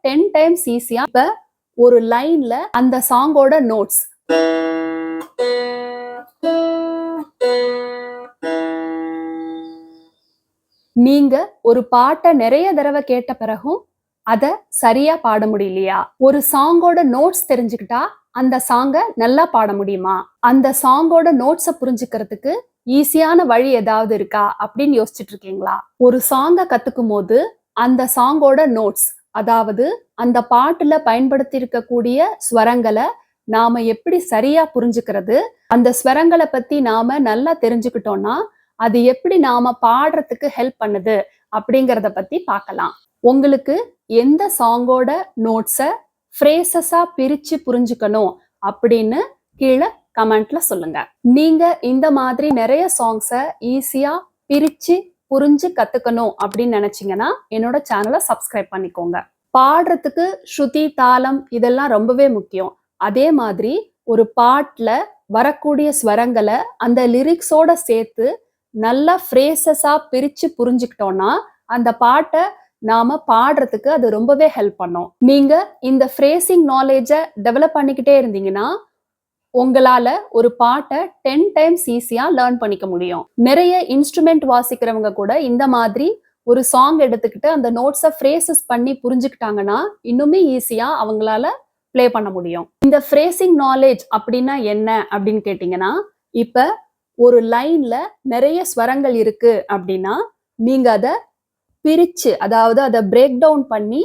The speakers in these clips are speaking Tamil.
10 டைம்ஸ் ஈஸியா. இப்ப ஒரு லைன்ல அந்த சாங்கோட நோட்ஸ் நீங்க ஒரு பாட்டை நிறைய தடவை கேட்ட பிறகும் அத சரியா பாட முடியலையா? ஒரு சாங்கோட நோட்ஸ் தெரிஞ்சுக்கிட்டா அந்த சாங்க நல்லா பாட முடியுமா? அந்த சாங்கோட நோட்ஸ புரிஞ்சுக்கிறதுக்கு ஈஸியான வழி ஏதாவது இருக்கா அப்படின்னு யோசிச்சுட்டு இருக்கீங்களா? ஒரு சாங்க கத்துக்கும் போது அந்த சாங்கோட நோட்ஸ், அதாவது அந்த பாட்டுல பயன்படுத்தி இருக்கக்கூடிய ஸ்வரங்களை நாம எப்படி சரியா புரிஞ்சுக்கிறது, அந்த ஸ்வரங்களை பத்தி நாம நல்லா தெரிஞ்சுக்கிட்டோம்னா அது எப்படி நாம பாடுறதுக்கு ஹெல்ப் பண்ணுது அப்படிங்கறத பத்தி பார்க்கலாம். உங்களுக்கு எந்த சாங்கோட நோட்ஸ ஃப்ரேசஸா பிரிச்சு புரிஞ்சுக்கணும் அப்படின்னு கீழே கமெண்ட்ல சொல்லுங்க. நீங்க இந்த மாதிரி நிறைய சாங்ஸை ஈஸியா பிரிச்சு புரிஞ்சு கத்துக்கணும் அப்படின்னு நினைச்சீங்கன்னா என்னோட சேனலை சப்ஸ்கிரைப் பண்ணிக்கோங்க. பாடுறதுக்கு ஸ்ருதி, தாளம் இதெல்லாம் ரொம்பவே முக்கியம். அதே மாதிரி ஒரு பாட்டுல வரக்கூடிய ஸ்வரங்களை அந்த லிரிக்ஸோட சேர்த்து நல்லா ஃப்ரேசஸா பிரிச்சு புரிஞ்சுக்கிட்டோம்னா அந்த பாட்டை நாம பாடுறதுக்கு அது ரொம்பவே ஹெல்ப் பண்ணும். நீங்க இந்த ஃப்ரேசிங் நாலேஜை டெவலப் பண்ணிக்கிட்டே இருந்தீங்கன்னா உங்களால ஒரு பாட்டை 10 டைம்ஸ் ஈஸியா லேர்ன் பண்ணிக்க முடியும். நிறைய இன்ஸ்ட்ருமெண்ட் வாசிக்கிறவங்க கூட இந்த மாதிரி ஒரு சாங் எடுத்துக்கிட்டு அந்த நோட்ஸை ஃப்ரேசஸ் பண்ணி புரிஞ்சுக்கிட்டாங்கன்னா இன்னுமே ஈஸியா அவங்களால பிளே பண்ண முடியும். இந்த ஃப்ரேசிங் நாலேஜ் அப்படின்னா என்ன அப்படின்னு கேட்டீங்கன்னா, இப்ப ஒரு லைன்ல நிறைய ஸ்வரங்கள் இருக்கு அப்படின்னா நீங்க அதை பிரிச்சு, அதாவது அதை பிரேக் டவுன் பண்ணி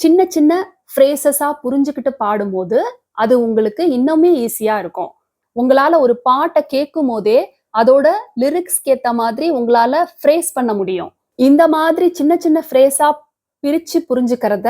சின்ன சின்ன ஃப்ரேசஸா புரிஞ்சுக்கிட்டு பாடும்போது அது உங்களுக்கு இன்னுமே ஈஸியா இருக்கும். உங்களால ஒரு பாட்டை கேட்கும் போதே அதோட லிரிக்ஸ்க்கு ஏத்த மாதிரி உங்களால ஃப்ரேஸ் பண்ண முடியும். இந்த மாதிரி சின்ன சின்ன ஃப்ரேஸா பிரிச்சு புரிஞ்சுக்கிறத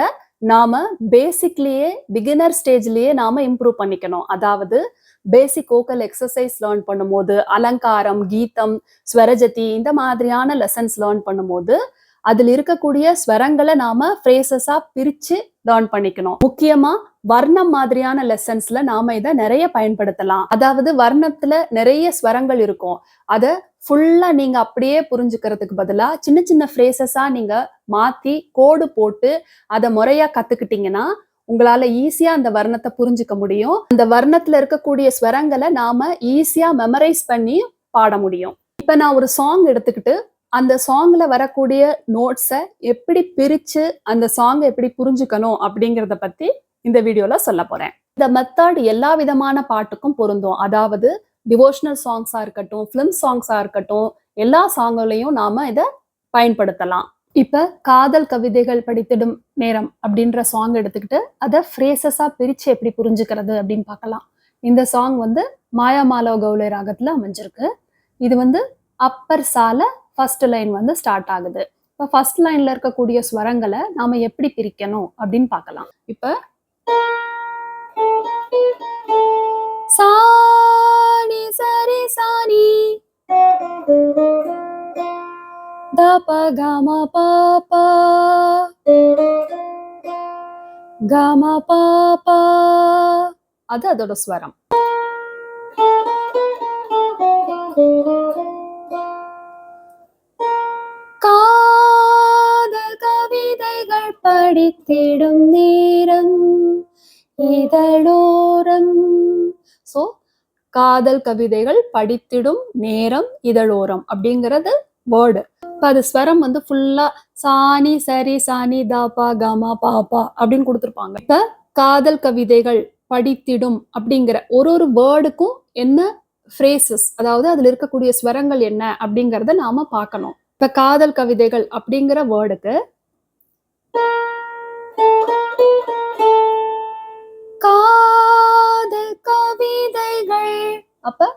நாம பேசிக்லயே பிகினர் ஸ்டேஜ்லயே நாம இம்ப்ரூவ் பண்ணிக்கணும். அதாவது பேசிக் வோக்கல் எக்ஸசைஸ் லேர்ன் பண்ணும்போது, அலங்காரம், கீதம், ஸ்வரஜதி இந்த மாதிரியான லெசன்ஸ் லேர்ன் பண்ணும்போது அதுல இருக்கக்கூடிய ஸ்வரங்களை நாம ஃப்ரேசஸா பிரிச்சு லேர்ன் பண்ணிக்கணும். முக்கியமா வர்ணம் மாதிரியான லெசன்ஸ்ல நாம இதை நிறைய பயன்படுத்தலாம். அதாவது வர்ணத்துல நிறைய ஸ்வரங்கள் இருக்கும். அதை ஃபுல்லா நீங்க அப்படியே புரிஞ்சுக்கிறதுக்கு பதிலா சின்ன சின்ன ஃப்ரேசஸா நீங்க மாத்தி கோடு போட்டு அதை முறையா கத்துக்கிட்டீங்கன்னா உங்களால ஈஸியா அந்த வர்ணத்தை புரிஞ்சுக்க முடியும். அந்த வர்ணத்துல இருக்கக்கூடிய ஸ்வரங்களை நாம ஈஸியா மெமரைஸ் பண்ணி பாட முடியும். இப்ப நான் ஒரு சாங் எடுத்துக்கிட்டு அந்த சாங்ல வரக்கூடிய நோட்ஸை எப்படி பிரிச்சு அந்த சாங்கை எப்படி புரிஞ்சுக்கணும் அப்படிங்கிறத பத்தி இந்த வீடியோல சொல்ல போறேன். இந்த மெத்தட் எல்லா விதமான பாட்டுக்கும் பொருந்தும். அதாவது டிவோஷனல் சாங்ஸா இருக்கட்டும், பிலிம் சாங்ஸா இருக்கட்டும், எல்லா சாங்குலையும் நாம இதை பயன்படுத்தலாம். இப்ப காதல் கவிதைகள் படித்திடும் நேரம் அப்படின்ற சாங் எடுத்துக்கிட்டு அதை ஃப்ரேசஸா பிரிச்சு எப்படி புரிஞ்சுக்கிறது அப்படின்னு பார்க்கலாம். இந்த சாங் மாயாமாலவ கௌளை ராகத்துல அமைஞ்சிருக்கு. இது அப்பர் சால ஃபர்ஸ்ட் லைன் ஸ்டார்ட் ஆகுது. இப்போ ஃபர்ஸ்ட் லைன்ல இருக்கக்கூடிய ஸ்வரங்களை நாம எப்படி பிரிக்கணும் அப்படின்னு பார்க்கலாம். இப்ப சாணி சரி சாணி தப கம பாபா கம பாபா, அது அதோட ஸ்வரம். காதல் கவிதைகள் படித்திடும் நேரம் இதழோரம். சோ காதல் கவிதைகள் படித்திடும் நேரம் இதழோரம் அப்படிங்கிறது வேர்டு. இப்ப அது ஸ்வரம் ஃபுல்லா சாணி சரி சாணி தாப்பா கமா பாப்பா அப்படின்னு கொடுத்துருப்பாங்க. இப்ப காதல் கவிதைகள் படித்திடும் அப்படிங்கிற ஒரு வேர்டுக்கும் என்ன ஃப்ரேசஸ், அதாவது அதுல இருக்கக்கூடிய ஸ்வரங்கள் என்ன அப்படிங்கறத நாம பார்க்கணும். இப்ப காதல் கவிதைகள் அப்படிங்கிற வேர்டுக்கு காதல் கவிதைகள், அப்ப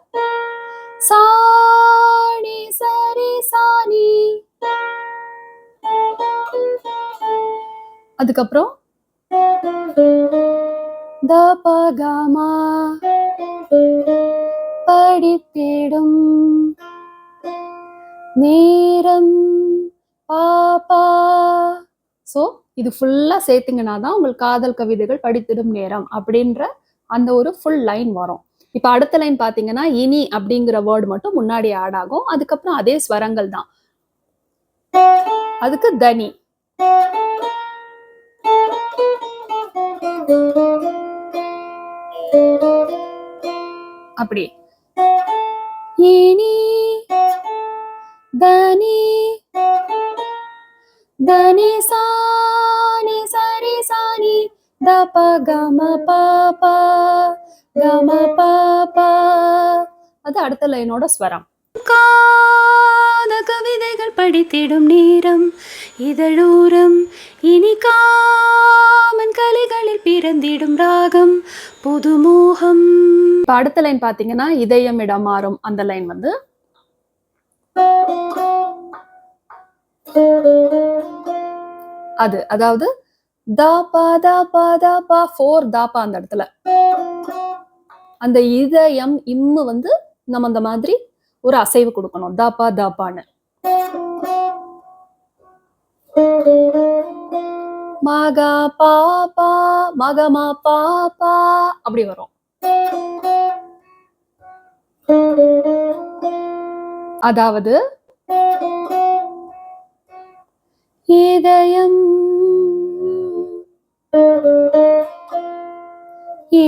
சாணி சரி சாணி, அதுக்கப்புறம் தபகமா படித்திடும் நேரம் பாப்பா. சோ இது ஃபுல்லா சேர்த்தீங்கன்னா தான் உங்களுக்கு காதல் கவிதைகள் படித்திடும் நேரம் அப்படின்ற அந்த ஒரு ஃபுல் லைன் வரும். இப்ப அடுத்த லைன் பாத்தீங்கன்னா இனி அப்படிங்கிற வேர்டு மட்டும் முன்னாடி ஆட் ஆகும். அதுக்கப்புறம் அதே ஸ்வரங்கள் தான். அதுக்கு தனி. அப்படி இனி தனி தனி சானி சரி சானி தப கம பாபா கம பாபா. அது அடுத்த லைனோட ஸ்வரம். காத கவிதைகள் படித்திடும் நேரம் இதழூரம் இனி காமன் கலைகளில் பிறந்திடும் ராகம் புதுமோகம். அடுத்த லைன் பாத்தீங்கன்னா இதயம் இடம் மாறும். அந்த லைன் வந்து அது, அதாவது தாபா தாபா தாபா 4 தாபா அந்த இடத்துல. அந்த இதயம் இம்மு வந்து நம்ம அந்த மாதிரி ஒரு அசைவு கொடுக்கணும், தாபா தாபான்னு. மகா பாப்பா மகமா பாப்பா அப்படி வரும். அதாவது இதயம்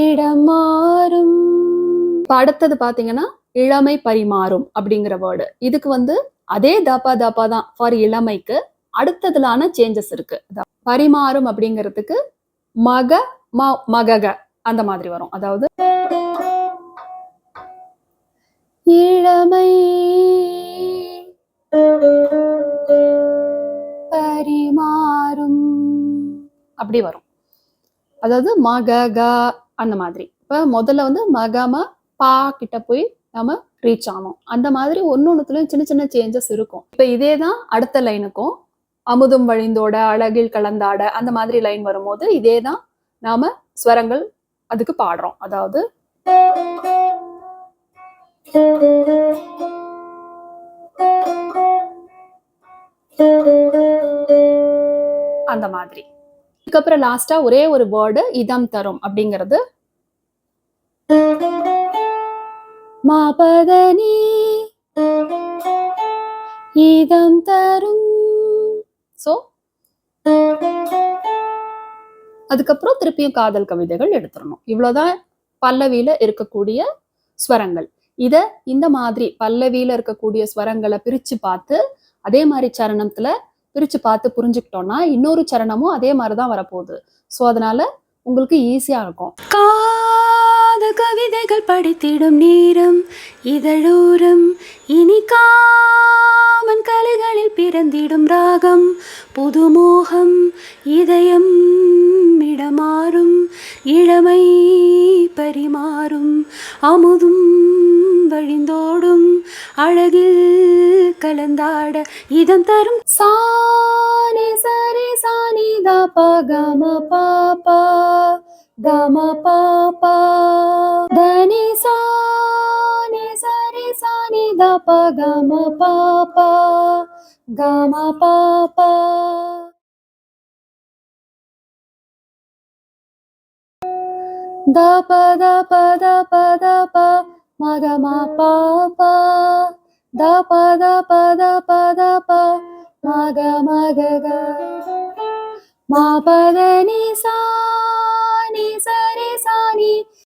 இடம் மாறும். அடுத்தது பாத்தீங்கன்னா இளமை பரிமாறும் அப்படிங்கிற வேர்டு. இதுக்கு வந்து அதே தாப்பா தாப்பா தான் ஃபார் இளமைக்கு. அடுத்ததுலான சேஞ்சஸ் இருக்கு. பரிமாறும் அப்படிங்கிறதுக்கு மக மகக அந்த மாதிரி வரும். அதாவது இளமை பரிமாறும் அப்படி வரும். அதாவது மகக அந்த மாதிரி. இப்ப முதல்ல வந்து மகம பா கிட்ட போய் நம்ம ரீச் ஆனோம். அந்த மாதிரி ஒன்னொன்னுலயும் சின்ன சின்ன சேஞ்சஸ் இருக்கும். இப்ப இதேதான் அடுத்த லைனுக்கும் அமுதும் வழிந்தோட அழகில் கலந்தாட அந்த மாதிரி லைன் வரும்போது இதேதான் நாம ஸ்வரங்கள் அதுக்கு பாடுறோம். அதாவது அந்த மாதிரி. இதுக்கப்புறம் லாஸ்டா ஒரே ஒரு வேர்டு இதம் தரும் அப்படிங்கிறது மாபதனி இதம் தரும். சோ அதுக்கப்புறம் திருப்பியும் காதல் கவிதைகள் எடுத்துடணும். இவ்வளவுதான் பல்லவியில இருக்கக்கூடிய ஸ்வரங்கள். இத இந்த மாதிரி பல்லவியில இருக்கக்கூடிய ஸ்வரங்களை பிரிச்சு பார்த்து அதே மாதிரி சரணத்துல பிரிச்சு பார்த்து புரிஞ்சுக்கிட்டோம்னா இன்னொரு சரணமும் அதே மாதிரிதான் வரப்போகுது. சோ அதனால உங்களுக்கு ஈஸியா இருக்கும். காத கவிதைகள் படித்திடும் நேரம் இதழூரம் இனி காமன் கலைகளில் பிறந்திடும் ராகம் புதுமோகம் இதயம் இடமாறும் இளமை பரிமாறும் அமுதும் வழிந்தோடும் அழகில் கலந்தாட இதம் தரும் சானி சரி சானி தாபா கம பாப்பா கம பாப்பா தனி சானி சரி சானி தாபா கம பாப்பா கம பாப்பா. தப தப தப தப மகமா பாப்பா தப தப தப தப மக மகக மாபதனி சானி சரி சானி